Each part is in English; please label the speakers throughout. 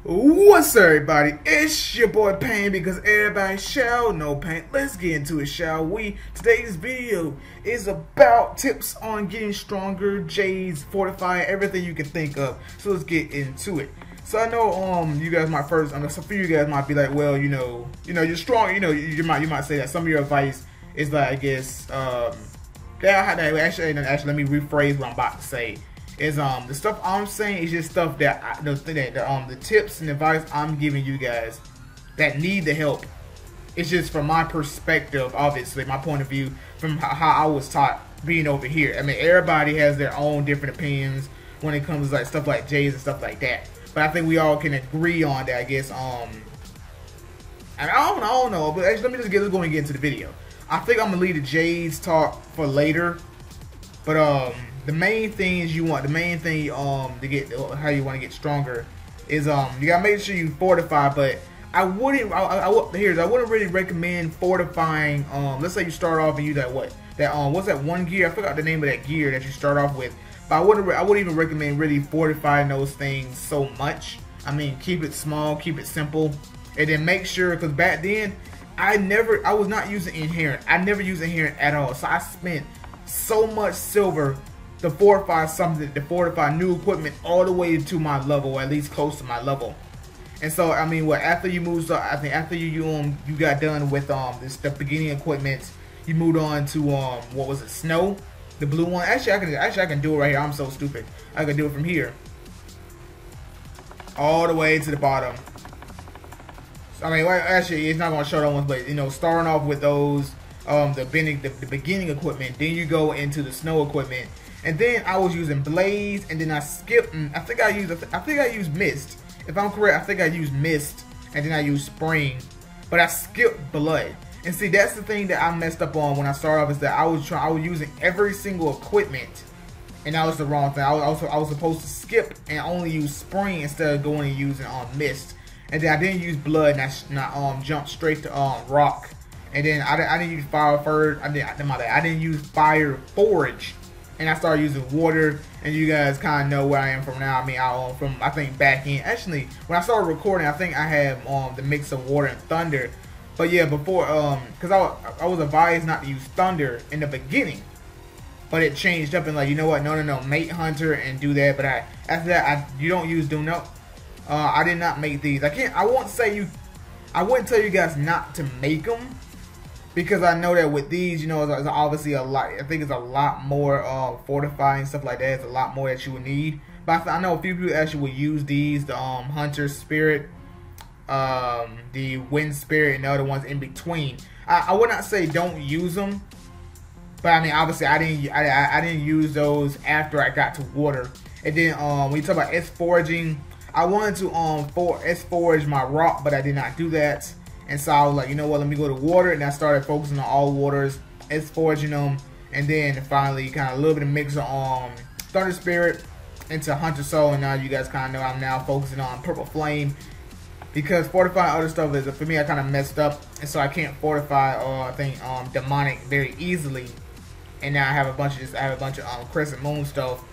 Speaker 1: What's up, everybody? It's your boy Pain, because everybody shall know pain. Let's get into it, shall we? Today's video is about tips on getting stronger, jades, fortifying, everything you can think of. So let's get into it. So I know you guys might some of you guys might be like, well, you're strong, you might say that some of your advice is like, I guess actually let me rephrase what I'm about to say. Is the stuff I'm saying is just stuff that the tips and advice I'm giving you guys that need the help. It's just from my perspective, obviously my point of view, from how I was taught being over here. I mean, everybody has their own different opinions when it comes to like stuff like jades and stuff like that. But I think we all can agree on that, I guess. I don't know, but actually, let's go and get into the video. I think I'm gonna leave the jades talk for later, but the main thing to get how you want to get stronger is you gotta make sure you fortify. But I wouldn't really recommend fortifying. Let's say you start off and you what's that one gear? I forgot the name of that gear that you start off with. But I wouldn't even recommend really fortifying those things so much. I mean, keep it small, keep it simple, and then make sure, because back then I was not using inherent. I never used inherent at all. So I spent so much silver to fortify something, to fortify new equipment all the way to my level, or at least close to my level. And so I mean, after you moved up, I think after you got done with the beginning equipment, you moved on to what was it, snow, the blue one. Actually I can do it right here. I'm so stupid. I can do it from here all the way to the bottom. So, I mean, well, actually it's not gonna show that one, but starting off with those the beginning equipment, then you go into the snow equipment. And then I was using blaze, and then I skipped. I think I used mist. If I'm correct, I think I used mist, and then I used spring. But I skipped blood. And see, that's the thing that I messed up on when I started off, is that I was using every single equipment, and that was the wrong thing. I was supposed to skip and only use spring instead of going and using mist. And then I didn't use blood, and I jumped straight to rock. And then I didn't use fire first. I didn't use fire forage. And I started using water, and you guys kind of know where I am from now. I mean, I think back in, actually, when I started recording, I think I had the mix of water and thunder. But yeah, before, because I was advised not to use thunder in the beginning, but it changed up and like, you know what, no, mate hunter and do that. But after that, you don't use I did not make these. I wouldn't tell you guys not to make them, because I know that with these, it's obviously a lot. I think it's a lot more fortifying, stuff like that. It's a lot more that you would need. But I know a few people actually would use these, the hunter spirit, the wind spirit, and the other ones in between. I would not say don't use them, but I mean, obviously I didn't use those after I got to water. And then when you talk about S-foraging, I wanted to S-forage my rock, but I did not do that. And so I was like, you know what, let me go to water, and I started focusing on all waters, S-foraging them, and then finally kind of a little bit of mix of thunder spirit into hunter soul. And now you guys kind of know I'm now focusing on purple flame, because fortifying other stuff is, for me, I kind of messed up, and so I can't fortify I think demonic very easily. And now I have a bunch of crescent moon stuff.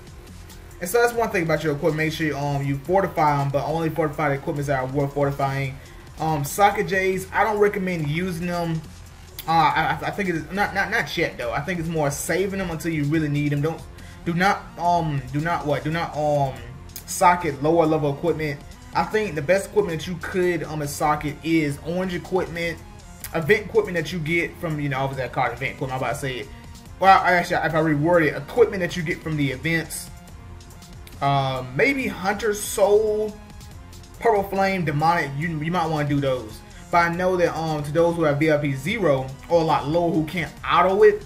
Speaker 1: And so that's one thing about your equipment. Make sure you fortify them, but only fortify the equipment that are worth fortifying. Socket jades, I don't recommend using them. I think it is not yet though. I think it's more saving them until you really need them. Do not socket lower level equipment. I think the best equipment that you could socket is orange equipment, event equipment that you get from, obviously I call it event equipment. I'm about to say it. Well, actually, if I reword it, equipment that you get from the events. Maybe hunter soul, purple flame, demonic, you might want to do those. But I know that to those who have VIP 0 or a lot lower who can't auto it,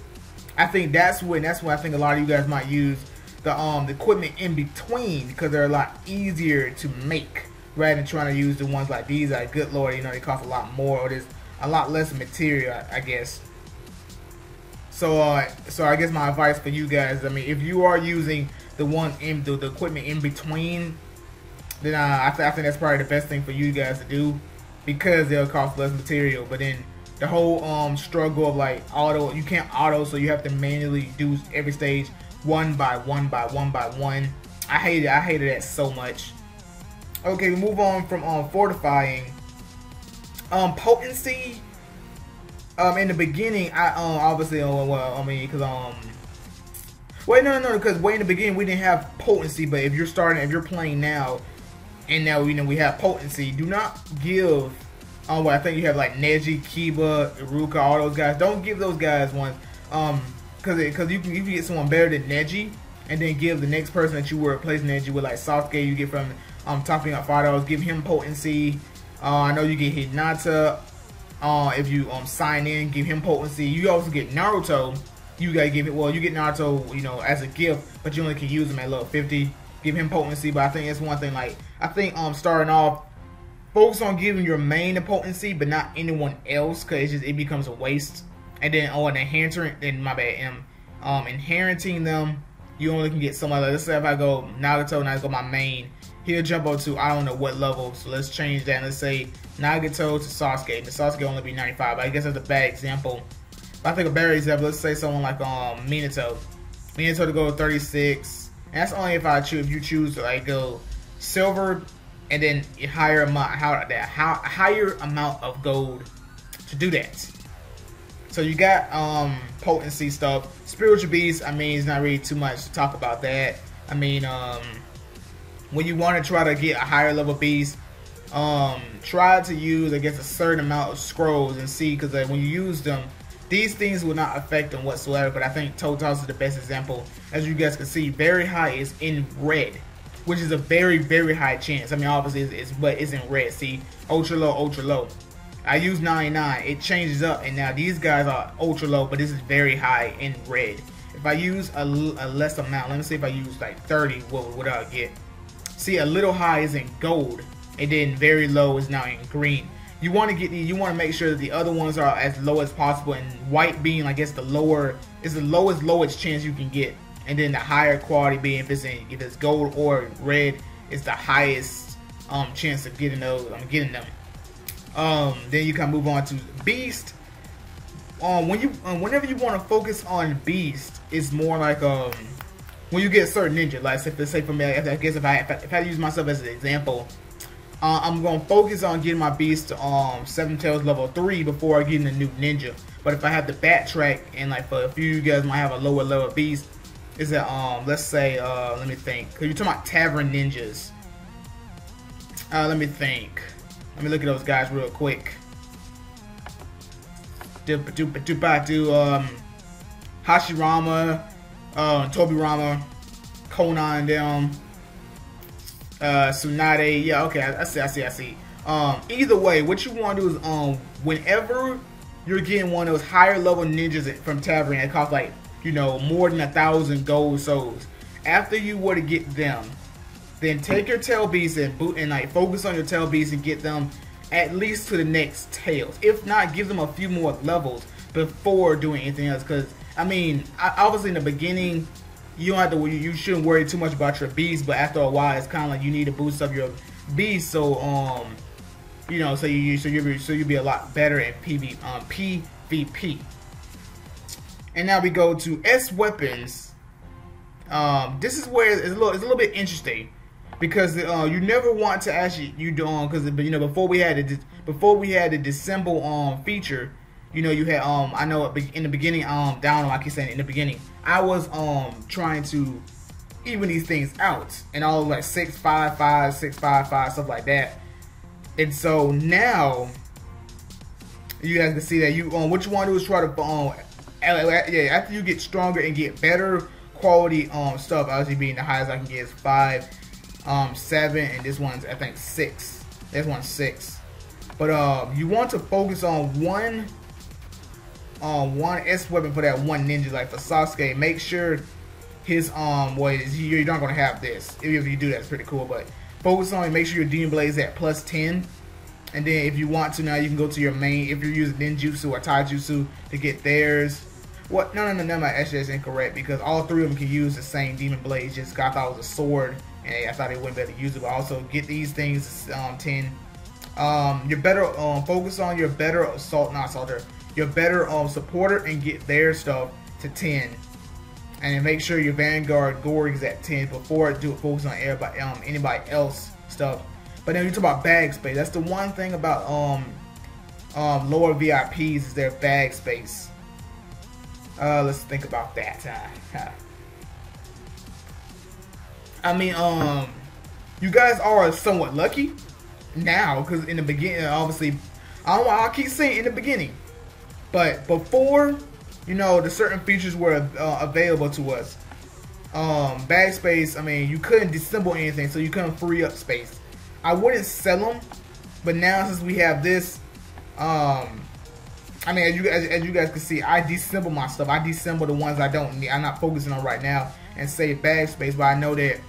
Speaker 1: I think that's when I think a lot of you guys might use the equipment in between, because they're a lot easier to make rather than trying to use the ones like these. Like, good lord, they cost a lot more, or there's a lot less material, I guess. So I guess my advice for you guys, I mean, if you are using the equipment in between, then I think that's probably the best thing for you guys to do, because they'll cost less material. But then the whole struggle of like auto, you can't auto, so you have to manually do every stage one by one. I hated that so much. Okay, we move on from fortifying. Potency. In the beginning, I obviously, well, I mean, because wait, no, because way in the beginning we didn't have potency. But if you're playing now, and now we have potency, do not give. Well, I think you have like Neji, Kiba, Iruka, all those guys. Don't give those guys one, because you can get someone better than Neji, and then give the next person that you were replacing Neji with, like Sasuke. You get from topping up $5. Give him potency. I know you get Hinata. If you sign in, give him potency. You also get Naruto. You gotta give it. Well, you get Naruto, as a gift, but you only can use him at level 50. Give him potency. But I think that's one thing. Like I think starting off, focus on giving your main the potency, but not anyone else, because it becomes a waste. And then inheriting them, you only can get some other. Let's say if I go Nagato and I go my main, he'll jump up to I don't know what level. So let's change that. Let's say Nagato to Sasuke. The Sasuke only be 95. But I guess that's a bad example. But I think a better example, let's say someone like Minato. Minato to go 36. And that's only if you choose to like go silver and then higher amount of gold to do that. So you got potency stuff. Spiritual beast, I mean, it's not really too much to talk about that. I mean, when you want to try to get a higher level beast, try to use, I guess, a certain amount of scrolls and see, because when you use them, these things will not affect them whatsoever. But I think Totos is the best example. As you guys can see, very high is in red, which is a very, very high chance. I mean, obviously, but it's in red. See, ultra low, ultra low. I use 99. It changes up, and now these guys are ultra low, but this is very high in red. If I use a less amount, let me see if I use like 30, what would I get? See, a little high is in gold, and then very low is now in green. You want to get these. You want to make sure that the other ones are as low as possible, and white being, I guess, the lowest chance you can get, and then the higher quality being if it's gold or red is the highest chance of getting those. I'm getting them. Then you can move on to beast. Whenever you want to focus on beast, it's more like when you get certain ninja. Like say for me, I guess if I use myself as an example, I'm gonna focus on getting my beast to Seven Tails level 3 before getting a new ninja. But if I have to backtrack, and like for a few of you guys might have a lower level beast, is that let's say let me think, because you're talking about tavern ninjas. Let me think. Let me look at those guys real quick. Hashirama, Tobirama, Conan, them, Tsunade. Yeah, okay, I see. Either way, what you want to do is whenever you're getting one of those higher level ninjas from Tavern that cost like more than 1,000 gold souls, after you were to get them, then take your tail beasts and like focus on your tail beasts and get them at least to the next tails. If not, give them a few more levels before doing anything else. Because I mean, obviously in the beginning, you don't have to. You shouldn't worry too much about your beasts. But after a while, it's kind of like you need to boost up your beasts. So so you'll be a lot better at PvP. And now we go to S weapons. This is where it's a little bit interesting. Because you never want to actually because before we had the dissemble feature, you had I know in the beginning down I keep saying in the beginning I was trying to even these things out and all like 655, 655 stuff like that. And so now you guys can see that what you want to do is try to after you get stronger and get better quality stuff, obviously being the highest I can get is 5, 7, and this one's I think 6. This one's 6. But you want to focus on one S weapon for that one ninja. Like for Sasuke, make sure his you're not gonna have this. If you do that, it's pretty cool. But focus on it. Make sure your Demon Blade is at +10. And then if you want to now, you can go to your main. If you're using Ninjutsu or Taijutsu to get theirs. What? No. Actually, that's incorrect because all three of them can use the same Demon Blade. Just I thought it was a sword, and I thought they wouldn't be able to use it. But also get these things 10. You're better focus on your better your better supporter and get their stuff to 10. And then make sure your Vanguard Gorg is at 10 before focus on anybody else stuff. But then you talk about bag space. That's the one thing about lower VIPs is their bag space. Let's think about that. I mean, you guys are somewhat lucky now, because in the beginning, obviously, I'll keep saying in the beginning, but before, you know, the certain features were available to us. Bag space, I mean, you couldn't disassemble anything, so you couldn't free up space. I wouldn't sell them, but now since we have this, I mean, as you guys can see, I disassemble my stuff. I disassemble the ones I don't need. I'm not focusing on right now and save bag space, but I know that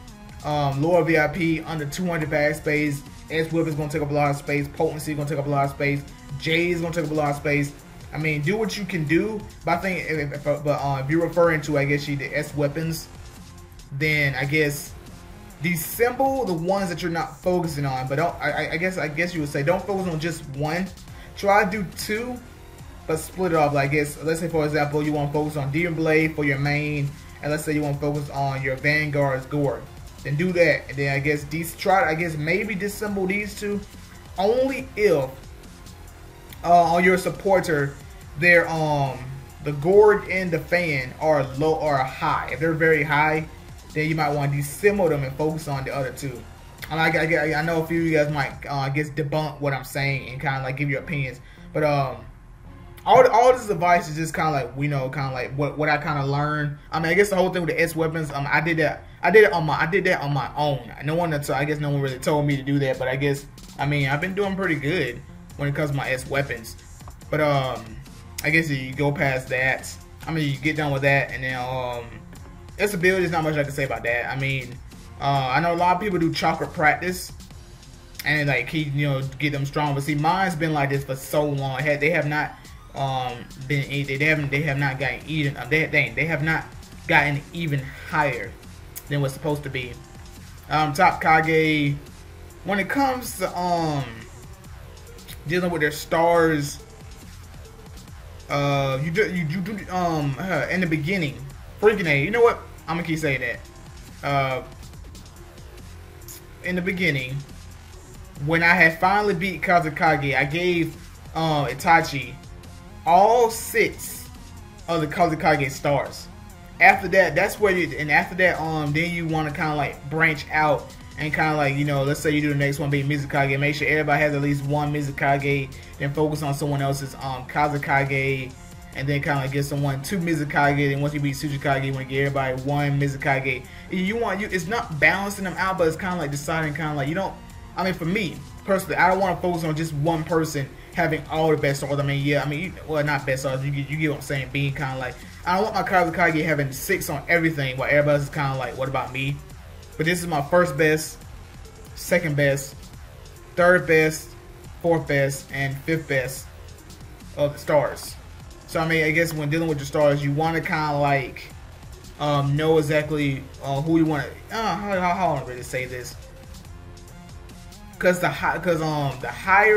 Speaker 1: lower VIP, under 200 bag space, S-Whip is going to take up a lot of space, Potency is going to take up a lot of space, Jade is going to take up a lot of space. I mean, do what you can do, but I think if you're referring to, I guess, the S-Weapons, then I guess disassemble the ones that you're not focusing on, but don't, I guess you would say don't focus on just one. Try to do two, but split it off. Like, I guess, let's say for example you want to focus on Demon Blade for your main, and let's say you want to focus on your Vanguard's Gore. Then do that, and then I guess maybe disassemble these two only if on your supporter their the Gourd and the Fan are low or high. If they're very high, then you might want to disassemble them and focus on the other two. I know a few of you guys might I guess debunk what I'm saying and kind of like give your opinions, but all this advice is just kind of like, you know, kind of like what I kind of learned. I mean, I guess the whole thing with the S weapons, I did that on my own. No one I guess no one really told me to do that, but I guess, I mean, I've been doing pretty good when it comes to my S weapons. But I guess you go past that. I mean, you get done with that, and then S ability is not much I can say about that. I mean, I know a lot of people do chakra practice and like keep, you know, get them strong. But see, mine's been like this for so long. They have not they have not gotten even they have not gotten even higher than what's supposed to be. Top Kage, when it comes to dealing with their stars, you do in the beginning, freaking A. You know what? I'm gonna keep saying that. In the beginning, when I had finally beat Kazekage, I gave Itachi all 6 of the Kazekage stars. After that, that's where then you want to kind of like branch out and kind of like, you know, let's say you do the next one being Mizukage. Make sure everybody has at least one Mizukage, then focus on someone else's Kazekage, and then kind of like get someone 2 Mizukage. Then once you beat Tsuchikage, you want to get everybody 1 Mizukage. It's not balancing them out, but it's kind of like deciding, kind of like, you don't. I mean, for me personally, I don't want to focus on just one person having all the best stars. I mean, yeah, I mean, well, not best stars. You get what I'm saying? Being kind of like, I don't want my Kazekage having 6 on everything, while everybody else is kind of like, what about me? But this is my first best, second best, third best, fourth best, and fifth best of the stars. So I mean, I guess when dealing with the stars, you want to kind of like know exactly who you want to. How do I really say this? Because the higher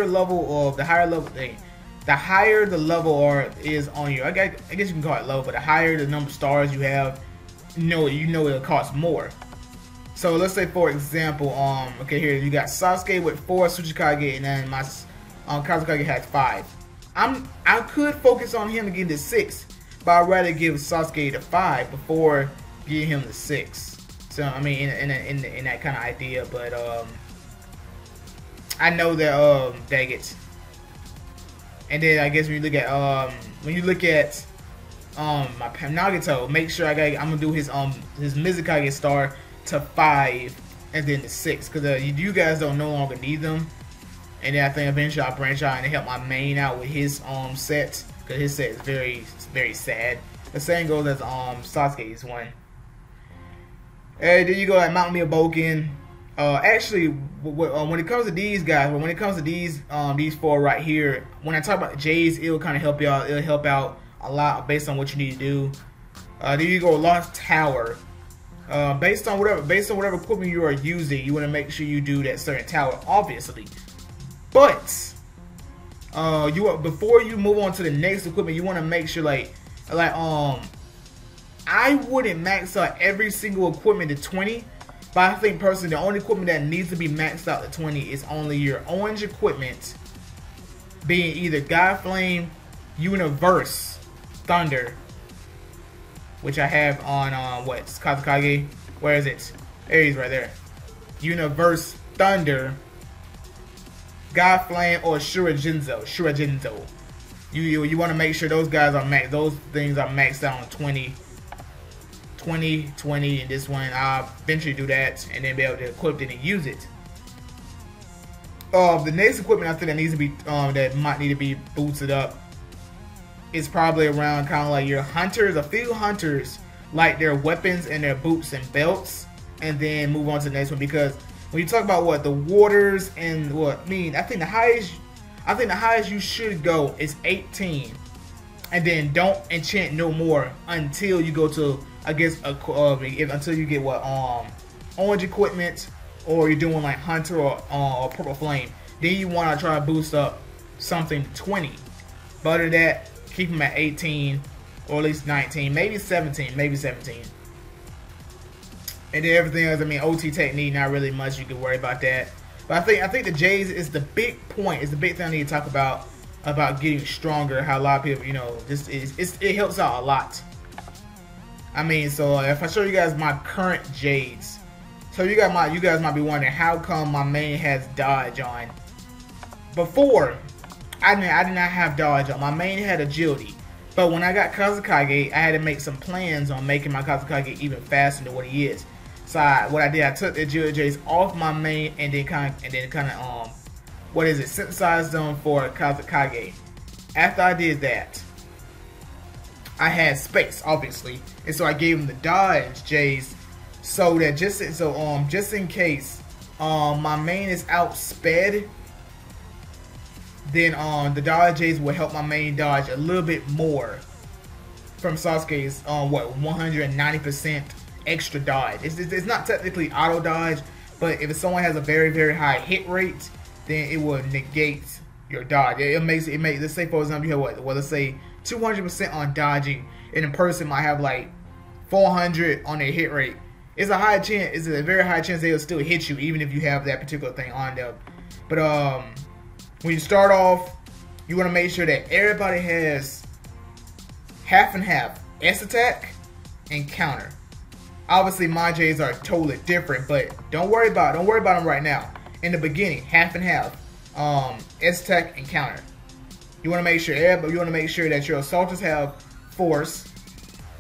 Speaker 1: the level is on you. I guess you can call it low, but the higher the number of stars you have, you know it'll cost more. So let's say, for example, okay, here you got Sasuke with 4 Tsuchikage, and then my Kazekage has 5. I could focus on him to get to 6, but I'd rather give Sasuke the 5 before giving him the 6. So I mean, in that kind of idea, but I know that dang it. And then I guess when you look at my Nagato, make sure I'm gonna do his Mizukage star to 5 and then to 6, because you guys don't no longer need them. And then I think eventually I'll branch out and help my main out with his set, because his set is very, very sad. The same goes as Sasuke's one. And then you go at Mount Miyaboken. Actually, when it comes to these guys, when it comes to these 4 right here, when I talk about Jade's, it'll kind of help you out. It'll help out a lot based on what you need to do. Then you go Lost Tower. Based on whatever equipment you are using, you want to make sure you do that certain tower, obviously. But before you move on to the next equipment, you want to make sure I wouldn't max out every single equipment to 20. But I think personally, the only equipment that needs to be maxed out to 20 is only your orange equipment, being either God Flame, Universe, Thunder, which I have on what, Kazakage. Where is it? There he is, right there. Universe, Thunder, God Flame, or Shurajinzo. You want to make sure those guys are those things are maxed out on 20, 20, and this one I'll eventually do that and then be able to equip it and use it. The next equipment I think that needs to be that might need to be boosted up is probably around kind of like your hunters. A few hunters like their weapons and their boots and belts, and then move on to the next one, because when you talk about what the waters and what I think the highest you should go is 18, and then don't enchant no more until you go to, I guess, until you get what orange equipment, or you're doing like hunter or purple flame. Then you want to try to boost up something to 20. But other than that, keep them at 18 or at least 19, maybe 17, And then everything else, I mean, OT technique, not really much you can worry about that. But I think the Jades is the big point, is the big thing I need to talk about getting stronger. How a lot of people, it helps out a lot. I mean, so if I show you guys my current Jades, so you guys might be wondering how come my main has dodge on. Before, I did not have dodge on. My main had agility, but when I got Kazakage, I had to make some plans on making my Kazakage even faster than what he is. So what I did, I took the agility Jades off my main and then kind of synthesized them for Kazakage. After I did that, I had space, obviously, and so I gave him the dodge Jades, so that just in case my main is outsped, then the dodge Jades will help my main dodge a little bit more from Sasuke's 190% extra dodge. It's not technically auto dodge, but if someone has a very, very high hit rate, then it will negate your dodge. It makes let's say for example you have let's say 200% on dodging, and a person might have like 400 on their hit rate. It's a very high chance they'll still hit you even if you have that particular thing on them. But when you start off, you want to make sure that everybody has half and half S attack and counter. Obviously my J's are totally different, but don't worry about them right now. In the beginning, half and half, S attack and counter. You want to make sure that your assaulters have force,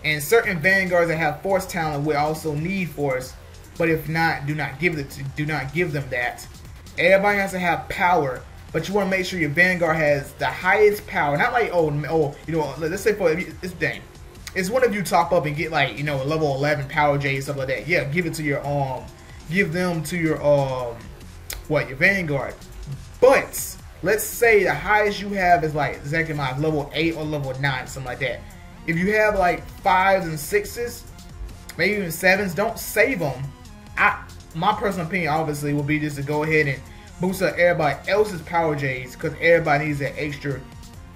Speaker 1: and certain vanguards that have force talent will also need force. But if not, do not give them that. Everybody has to have power, but you want to make sure your vanguard has the highest power. Not like let's say for it's dang. It's one of you top up and get like level 11 power J stuff like that. Yeah, give them to your your vanguard. But let's say the highest you have is like exactly my level 8 or level 9, something like that. If you have like 5s and 6s, maybe even 7s, don't save them. My personal opinion obviously will be just to go ahead and boost up everybody else's power J's, because everybody needs that extra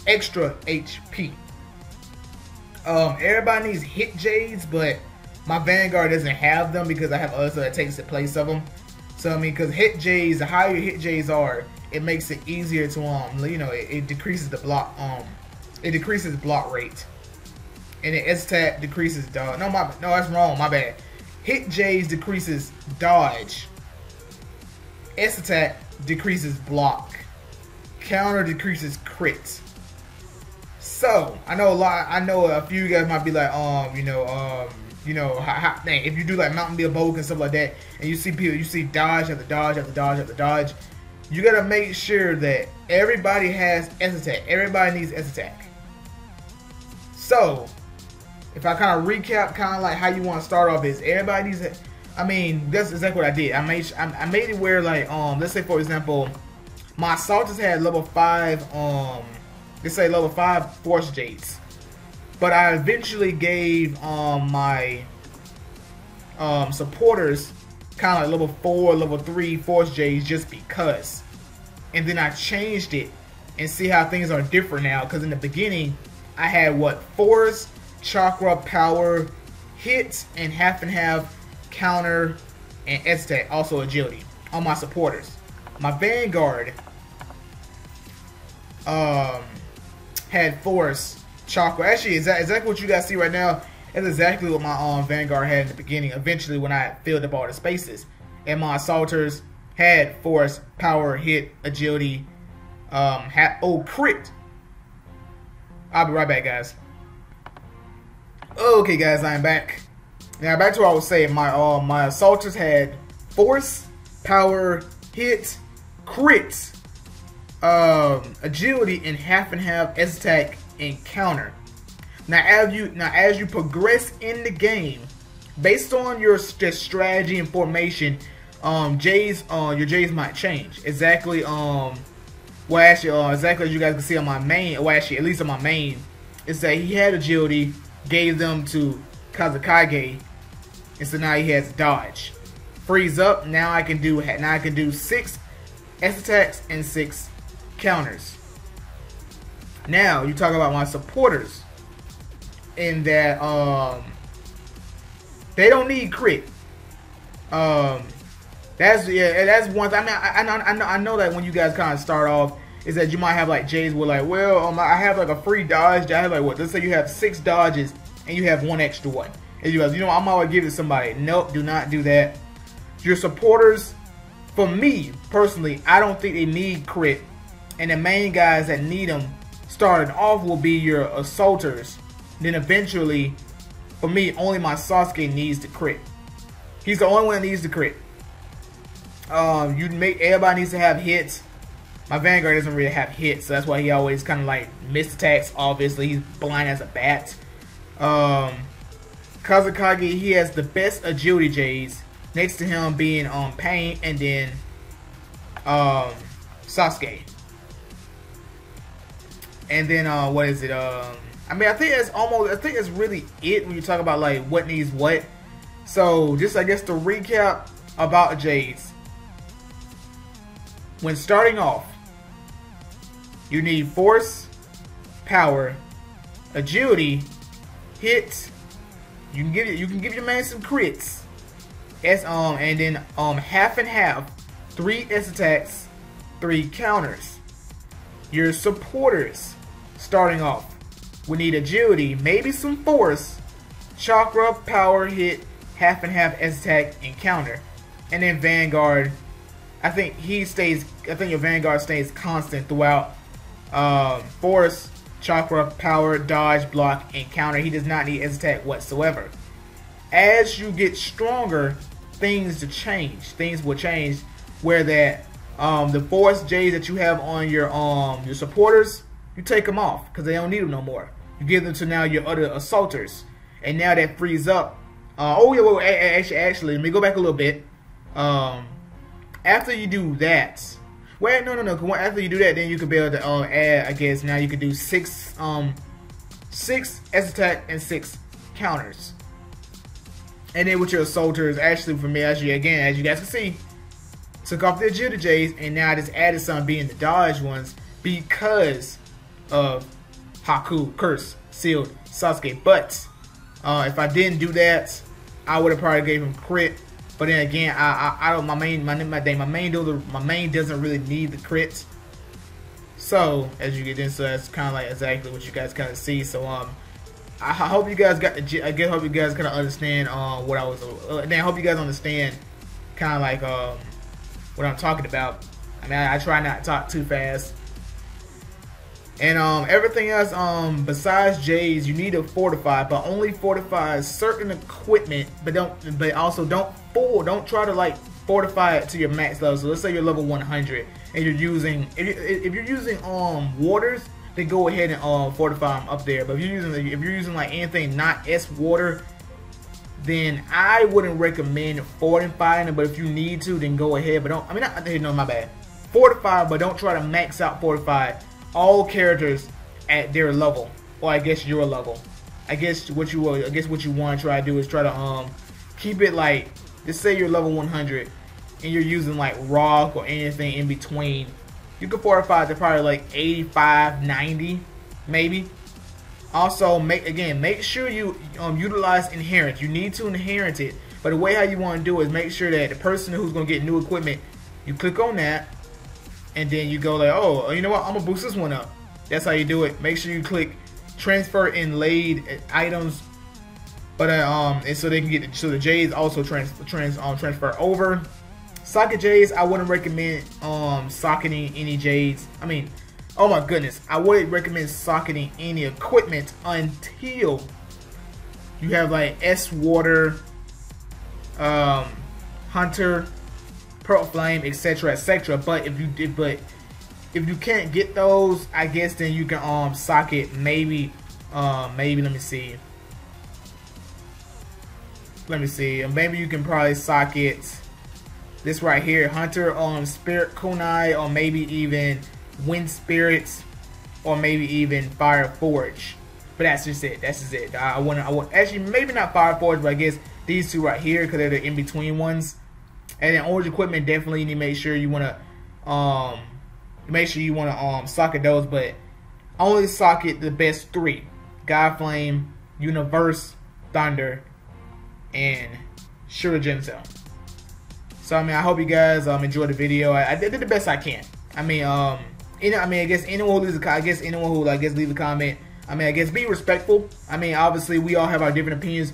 Speaker 1: HP. Everybody needs hit J's, but my vanguard doesn't have them because I have other stuff that takes the place of them. So I mean, because hit J's, the higher your hit J's are, it makes it easier to it decreases the block block rate, and the S attack decreases dodge. No, that's wrong. My bad. Hit J's decreases dodge. S attack decreases block. Counter decreases crit. So I know a few of you guys might be like, if you do like Mountain Dew Bowl and stuff like that, and you see dodge after dodge after dodge after dodge, you gotta make sure that everybody has S attack. Everybody needs S attack. So if I kind of recap, kind of like how you want to start off is everybody needs it. I mean, that's exactly what I did. I made it where like let's say for example, my assaulters had level 5 let's say level 5 force Jades, but I eventually gave my supporters kind of like level 4, level 3 force Jades just because, and then I changed it and see how things are different now. Because in the beginning I had Force, Chakra, Power, Hit, and half counter, and S attack, also agility on my supporters. My Vanguard had force, chakra. Actually, exactly what you guys see right now is exactly what my Vanguard had in the beginning. Eventually, when I filled up all the spaces, and my assaulters had force, power, hit, agility, crit. I'll be right back, guys. Okay, guys, I am back. Now back to what I was saying. My assaulters had force, power, hit, crit, agility, and half S attack and counter. Now as you progress in the game, based on your strategy and formation, your J's might change. Exactly. Well, actually, exactly as you guys can see on my main. Well, actually, at least on my main, is that he had agility, gave them to Kazakage, and so now he has dodge. Freeze up. Now I can do 6 S attacks and 6 counters. Now you talk about my supporters, in that they don't need crit. That's one thing. I know that when you guys kind of start off, is that you might have like J's with like, well, I have like a free dodge. I have like what? Let's say you have 6 dodges and you have 1 extra one, and you guys, you know, I'm always give it to somebody. Nope, do not do that. Your supporters, for me personally, I don't think they need crit, and the main guys that need them starting off will be your assaulters. Then eventually, for me, only my Sasuke needs the crit. He's the only one that needs the crit. Everybody needs to have hits. My Vanguard doesn't really have hits, so that's why he always kind of like missed attacks. Obviously, he's blind as a bat. Kazakage, he has the best agility J's. Next to him being Pain, and then Sasuke. And then what is it? I mean, I think it's really it when you talk about like what needs what. So just I guess to recap about Jades. When starting off, you need force, power, agility, hits. You can give your man some crits. And then half and half, 3 S attacks, 3 counters. Your supporters starting off we need agility, maybe some force, chakra, power, hit, half and half S attack, and counter. And then Vanguard, I think your Vanguard stays constant throughout. Force, chakra, power, dodge, block, and counter. He does not need S attack whatsoever. As you get stronger, things will change. Where that the force J's that you have on your supporters, you take them off because they don't need them no more. You give them to now your other assaulters, and now that frees up. Actually, let me go back a little bit. After you do that, no. After you do that, then you could be able to add. I guess now you could do 6 S attack and 6 counters. And then with your assaulters, actually for me, as you guys can see, took off the agility J's, and now I just added some being the dodge ones because of Haku, Curse, Sealed, Sasuke. But if I didn't do that, I would have probably gave him crit. But then again, I don't. My main doesn't really need the crits. So as you get into, that's kind of like exactly what you guys kind of see. So I hope you guys got the. I hope you guys kind of understand what I was. I hope you guys understand kind of like what I'm talking about. I mean, I try not to talk too fast. And everything else besides J's, you need to fortify, but only fortify certain equipment. But also don't try to like fortify it to your max level. So let's say you're level 100 and you're using if you're using waters, then go ahead and fortify them up there. But if you're using like anything not S water, then I wouldn't recommend fortifying it. But if you need to, then go ahead. But don't. I mean, no, my bad. Fortify, but don't try to max out fortify all characters at their level, or I guess your level. I guess what you want to try to do is try to keep it like, just say you're level 100 and you're using like rock or anything in between. You can fortify to probably like 85, 90, maybe. Also, make sure you utilize inherent. You need to inherit it, But the way how you want to do it is make sure that the person who's going to get new equipment, you click on that, and then you go like, oh, you know what, I'm going to boost this one up. That's how you do it. Make sure you click transfer inlaid items, but and so they can get so the jades also transfer over. Socket jades, I wouldn't recommend socketing any jades. I mean, oh my goodness, I wouldn't recommend socketing any equipment until you have like S water, hunter, pearl flame, etc., etc. But if you can't get those, I guess then you can socket maybe maybe let me see, maybe you can probably socket this right here, hunter spirit kunai, or maybe even wind spirits, or maybe even fire forge. But that's just it. I want actually maybe not fire forge, but I guess these two right here, because they're the in between ones. And then orange equipment, definitely you need to make sure you want to socket those, but only socket the best three: God Flame, Universe, Thunder, and Shuriken Cell. So I mean, I hope you guys enjoyed the video. I did the best I can. I mean, I guess anyone who leaves leave a comment. I mean, I guess be respectful. I mean, obviously we all have our different opinions.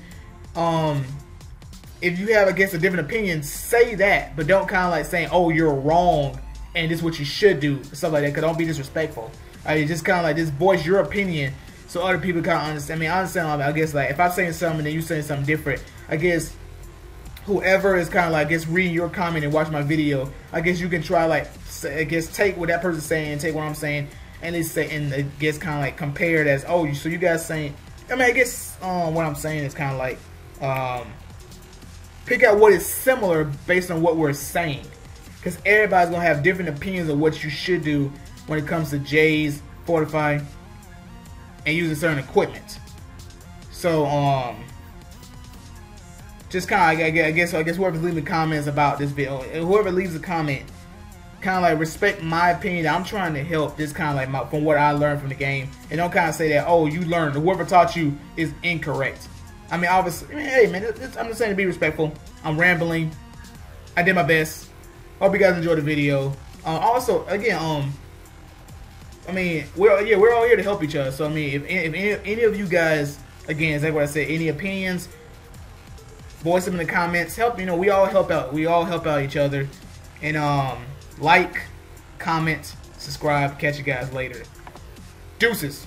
Speaker 1: If you have, I guess, a different opinion, say that, but don't kind of like saying, oh, you're wrong and this is what you should do, stuff like that, because don't be disrespectful. Just kind of like, just voice your opinion so other people kind of understand. I mean, I understand, I guess, like, if I'm saying something and then you saying something different, I guess whoever is kind of like, I guess, reading your comment and watch my video, I guess you can try, like, I guess, take what that person's saying, take what I'm saying, and it's say, and it gets kind of like compared as, oh, so you guys saying, I mean, I guess what I'm saying is kind of like, pick out what is similar based on what we're saying, because everybody's gonna have different opinions of what you should do when it comes to J's, fortifying, and using certain equipment. So just kind of, I guess whoever's leaving comments about this video, whoever leaves a comment, kind of like respect my opinion. I'm trying to help this kind of like from what I learned from the game, and don't kind of say that, oh, you learned, whoever taught you is incorrect. I mean, obviously, hey man, I'm just saying to be respectful. I'm rambling. I did my best. Hope you guys enjoyed the video. Also, again, I mean, we're all here to help each other. So I mean, if any of you guys, again, is like what I said, any opinions, voice them in the comments. Help, you know, we all help out. We all help out each other. And like, comment, subscribe. Catch you guys later. Deuces.